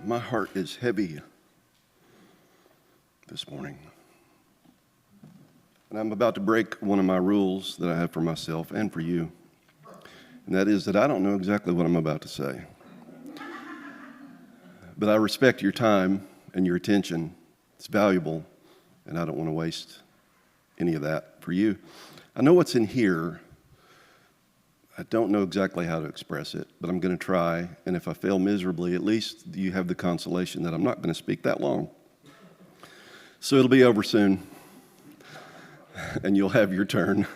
My heart is heavy this morning. And I'm about to break one of my rules that I have for myself and for you. And that is that I don't know exactly what I'm about to say. But I respect your time and your attention. It's valuable, and I don't want to waste any of that for you. I know what's in here. I don't know exactly how to express it, but I'm going to try. And if I fail miserably, at least you have the consolation that I'm not going to speak that long. So it'll be over soon, and you'll have your turn.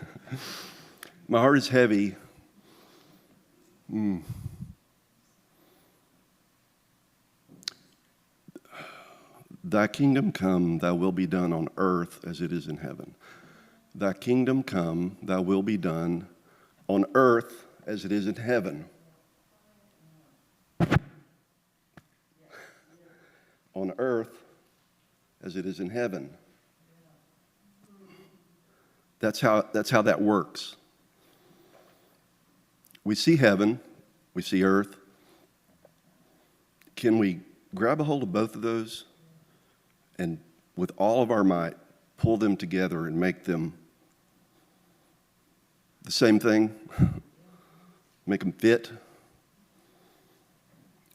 My heart is heavy. Thy kingdom come, thy will be done on earth as it is in heaven. Thy kingdom come, thy will be done on earth as it is in heaven. On earth as it is in heaven. That's how that works. We see heaven, we see earth. Can we grab a hold of both of those and with all of our might pull them together and make them the same thing? Make them fit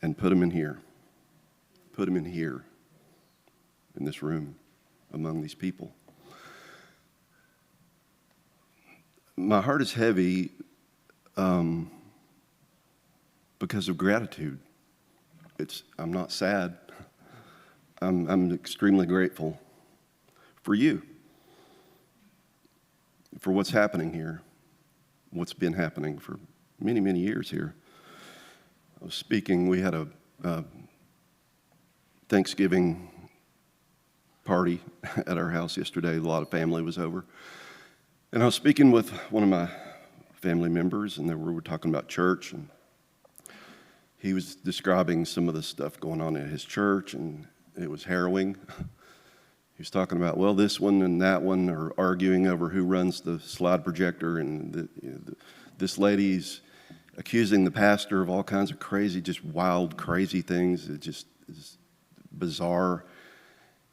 and put them in here. Put them in here, in this room, among these people. My heart is heavy because of gratitude. I'm not sad. I'm extremely grateful for you, for what's happening here, what's been happening for many, many years here. I was speaking, we had a Thanksgiving party at our house yesterday. A lot of family was over. And I was speaking with one of my family members, and we were talking about church, and he was describing some of the stuff going on at his church, and it was harrowing. He was talking about, well, this one and that one are arguing over who runs the slide projector, and this lady's accusing the pastor of all kinds of crazy, just wild, crazy things. It just is bizarre.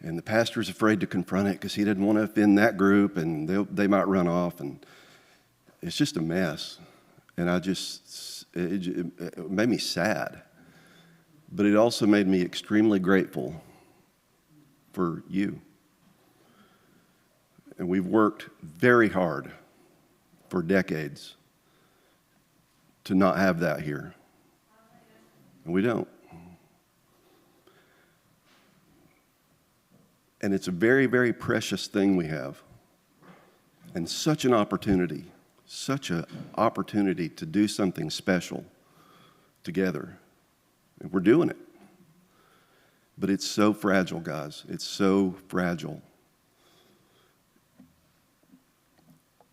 And the pastor's afraid to confront it because he didn't want to offend that group, and they might run off. And it's just a mess. And it made me sad. But it also made me extremely grateful for you. And we've worked very hard for decades to not have that here. And we don't. And it's a very, very precious thing we have. And such an opportunity to do something special together. And we're doing it. But it's so fragile, guys. It's so fragile.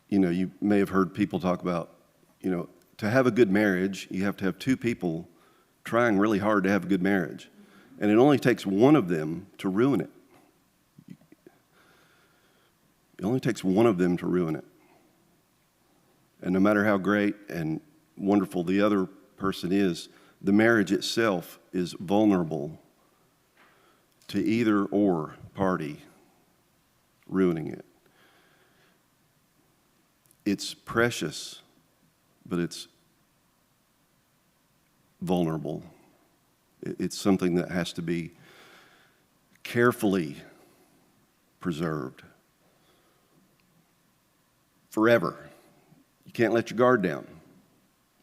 You know, you may have heard people talk about, to have a good marriage, you have to have two people trying really hard to have a good marriage. And it only takes one of them to ruin it. It only takes one of them to ruin it. And no matter how great and wonderful the other person is, the marriage itself is vulnerable to either or party ruining it. It's precious, but it's vulnerable. It's something that has to be carefully preserved forever. You can't let your guard down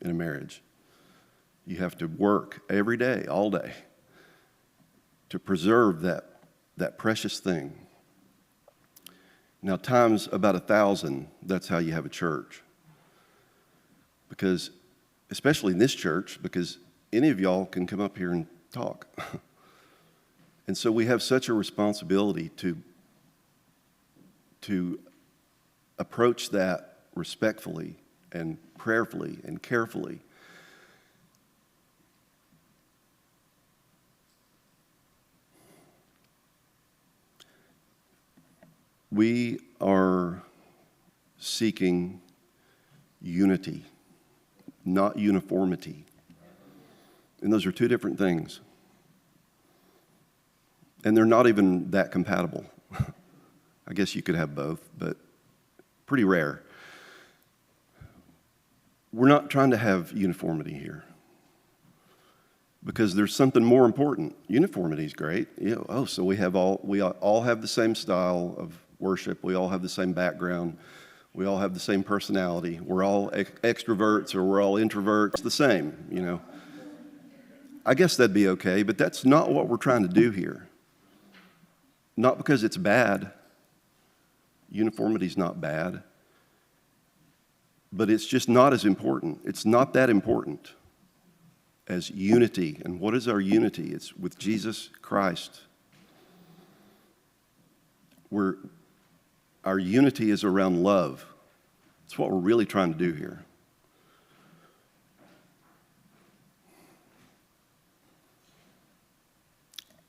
in a marriage. You have to work every day, all day, to preserve that precious thing. Now, times about 1,000, that's how you have a church. Because, especially in this church, because any of y'all can come up here and talk. And so we have such a responsibility to approach that respectfully and prayerfully and carefully. We are seeking unity, not uniformity. And those are two different things. And they're not even that compatible. I guess you could have both, but pretty rare. We're not trying to have uniformity here because there's something more important. Uniformity is great. So we all have the same style of worship. We all have the same background. We all have the same personality. We're all extroverts or we're all introverts. The same. I guess that'd be okay, but that's not what we're trying to do here. Not because it's bad. Uniformity's not bad. But it's just not as important. It's not that important as unity. And what is our unity? It's with Jesus Christ. Our unity is around love. That's what we're really trying to do here.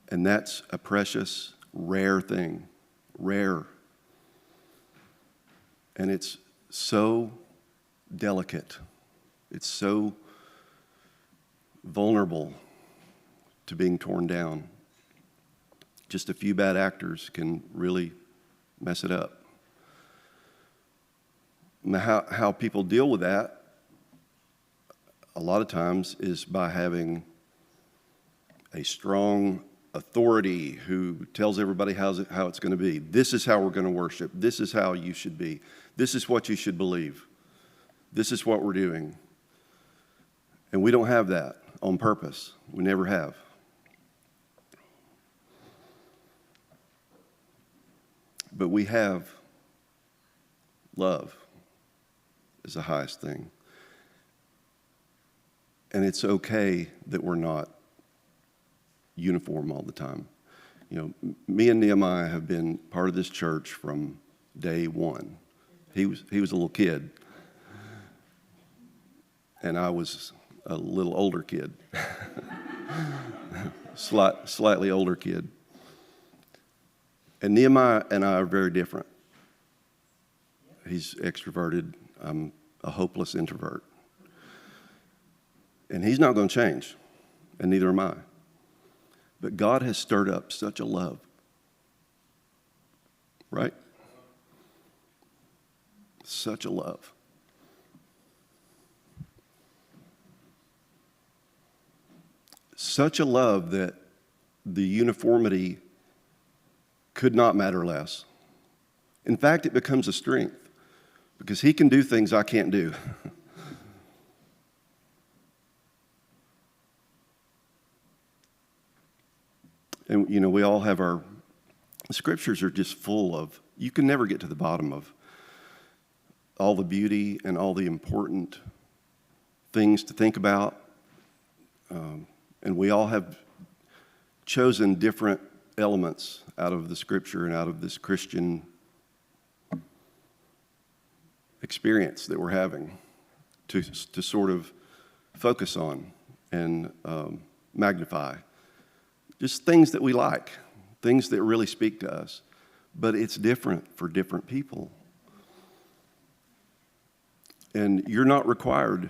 And that's a precious, rare thing. Rare. And it's so delicate. It's so vulnerable to being torn down. Just a few bad actors can really mess it up. How people deal with that a lot of times is by having a strong authority who tells everybody how it's going to be. This is how we're going to worship. This is how you should be. This is what you should believe. This is what we're doing. And we don't have that on purpose. We never have. But we have love as the highest thing. And it's okay that we're not uniform all the time. Me and Nehemiah have been part of this church from day one. He was a little kid. And I was a little older kid. Slightly older kid. And Nehemiah and I are very different. He's extroverted. I'm a hopeless introvert. And he's not going to change, and neither am I. But God has stirred up such a love. Right? Such a love. Such a love that the uniformity could not matter less. In fact, it becomes a strength because he can do things I can't do. And, we all have the scriptures are just full of, you can never get to the bottom of all the beauty and all the important things to think about. And we all have chosen different elements out of the scripture and out of this Christian experience that we're having to sort of focus on and magnify. Just things that we like, things that really speak to us. But it's different for different people. And you're not required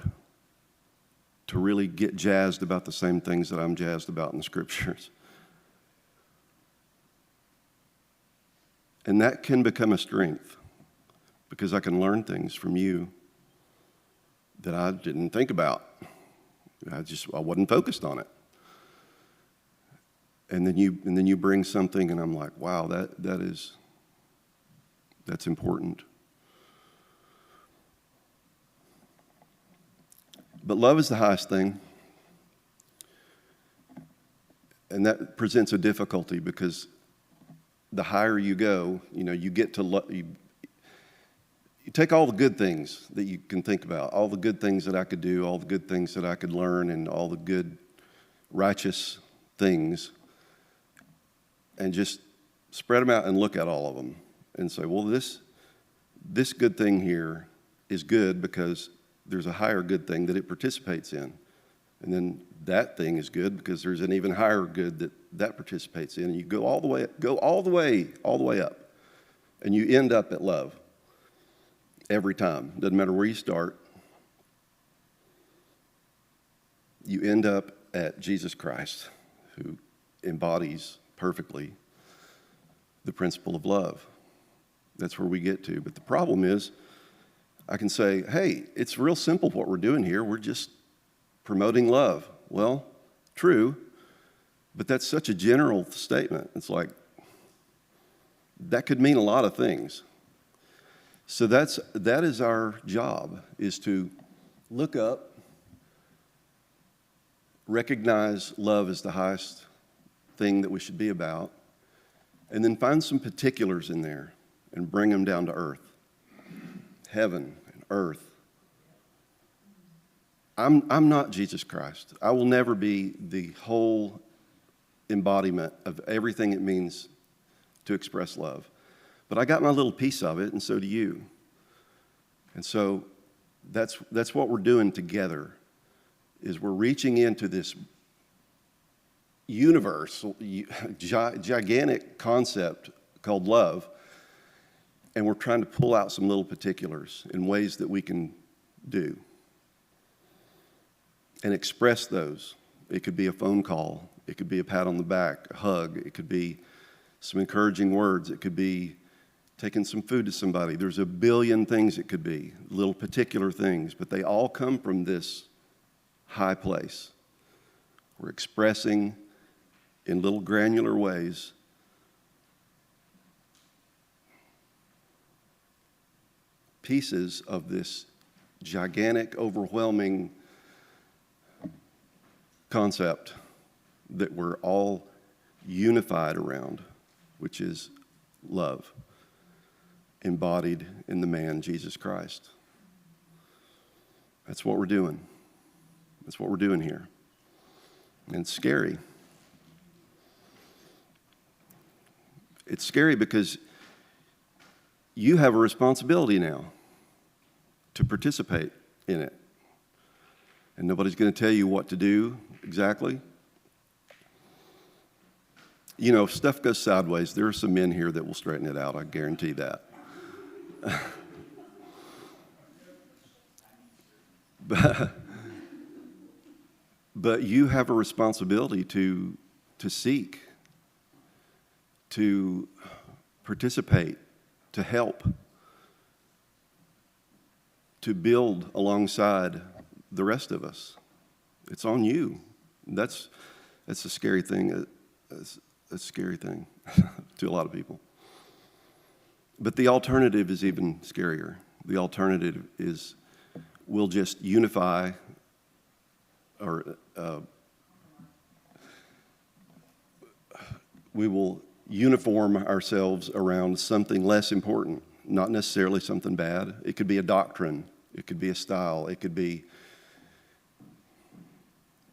to really get jazzed about the same things that I'm jazzed about in the scriptures. And that can become a strength because I can learn things from you that I didn't think about. I wasn't focused on it. And then you bring something and I'm like, wow, that's important. But love is the highest thing. And that presents a difficulty because the higher you go, you get to love. You take all the good things that you can think about, all the good things that I could do, all the good things that I could learn, and all the good, righteous things, and just spread them out and look at all of them and say, well, this good thing here is good because there's a higher good thing that it participates in. And then that thing is good because there's an even higher good that participates in. And you go all the way up. And you end up at love every time. Doesn't matter where you start. You end up at Jesus Christ, who embodies perfectly the principle of love. That's where we get to. But the problem is, I can say, hey, it's real simple what we're doing here. We're just promoting love. Well, true, but that's such a general statement. It's like, that could mean a lot of things. So that is our job, is to look up, recognize love as the highest thing that we should be about, and then find some particulars in there and bring them down to earth. Heaven and earth. I'm not Jesus Christ. I will never be the whole embodiment of everything it means to express love. But I got my little piece of it, and so do you. And so that's what we're doing together, is we're reaching into this universe, gigantic concept called love, and we're trying to pull out some little particulars in ways that we can do and express those. It could be a phone call. It could be a pat on the back, a hug. It could be some encouraging words. It could be taking some food to somebody. There's a billion things it could be, little particular things, but they all come from this high place. We're expressing in little granular ways pieces of this gigantic, overwhelming concept that we're all unified around, which is love, embodied in the man, Jesus Christ. That's what we're doing. That's what we're doing here. And it's scary. It's scary because you have a responsibility now to participate in it. And nobody's going to tell you what to do exactly. You know, if stuff goes sideways, there are some men here that will straighten it out. I guarantee that. But you have a responsibility to seek, to participate, to help, to build alongside the rest of us. It's on you. That's a scary thing. It's a scary thing to a lot of people. But the alternative is even scarier. The alternative is we'll just unify or we will uniform ourselves around something less important, not necessarily something bad. It could be a doctrine. It could be a style. It could be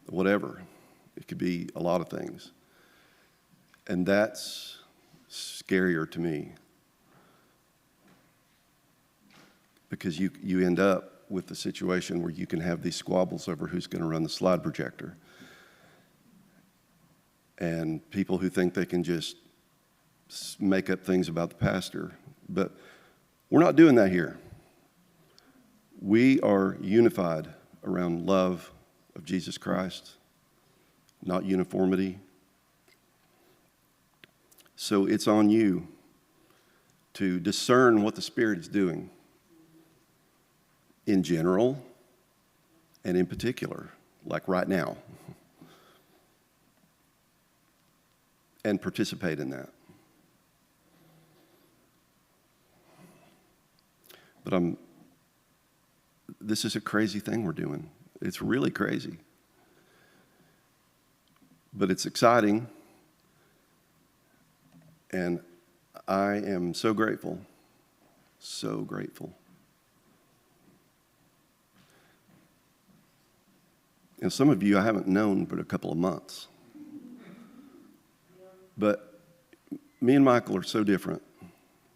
whatever. It could be a lot of things. And that's scarier to me, because you end up with the situation where you can have these squabbles over who's going to run the slide projector. And people who think they can just make up things about the pastor. But we're not doing that here. We are unified around love of Jesus Christ, not uniformity. So it's on you to discern what the Spirit is doing in general and in particular, like right now, and participate in that. But this is a crazy thing we're doing. It's really crazy. But it's exciting. And I am so grateful, so grateful. And some of you I haven't known but a couple of months. But me and Michael are so different.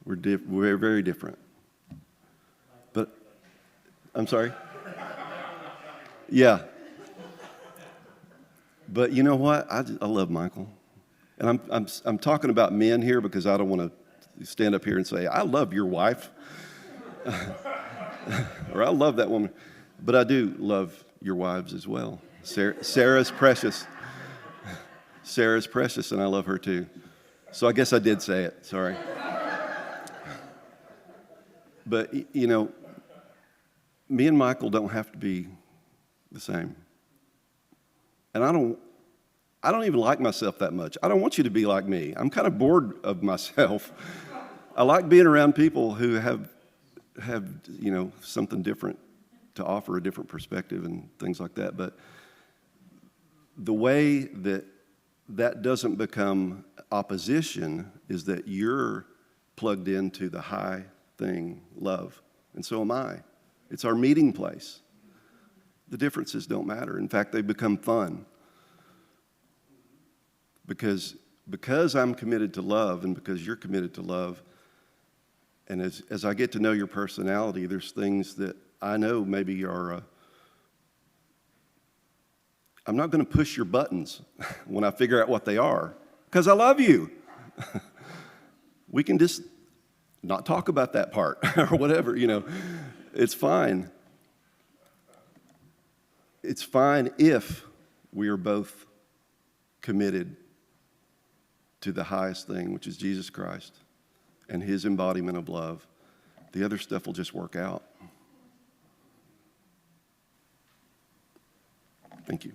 We're very different. But, I'm sorry? Yeah. But you know what? I love Michael. And I'm talking about men here because I don't want to stand up here and say, I love your wife. Or I love that woman. But I do love your wives as well. Sarah's precious. Sarah's precious, and I love her too. So I guess I did say it. Sorry. But, you know, me and Michael don't have to be the same. And I don't even like myself that much. I don't want you to be like me. I'm kind of bored of myself. I like being around people who have you know, something different to offer, a different perspective and things like that. But the way that doesn't become opposition is that you're plugged into the high thing, love, and so am I. It's our meeting place. The differences don't matter. In fact, they become fun. Because I'm committed to love and because you're committed to love, and as I get to know your personality, there's things that I know maybe are, I'm not going to push your buttons when I figure out what they are, because I love you. We can just not talk about that part or whatever, you know. It's fine. It's fine if we are both committed to the highest thing, which is Jesus Christ and his embodiment of love. The other stuff will just work out. Thank you.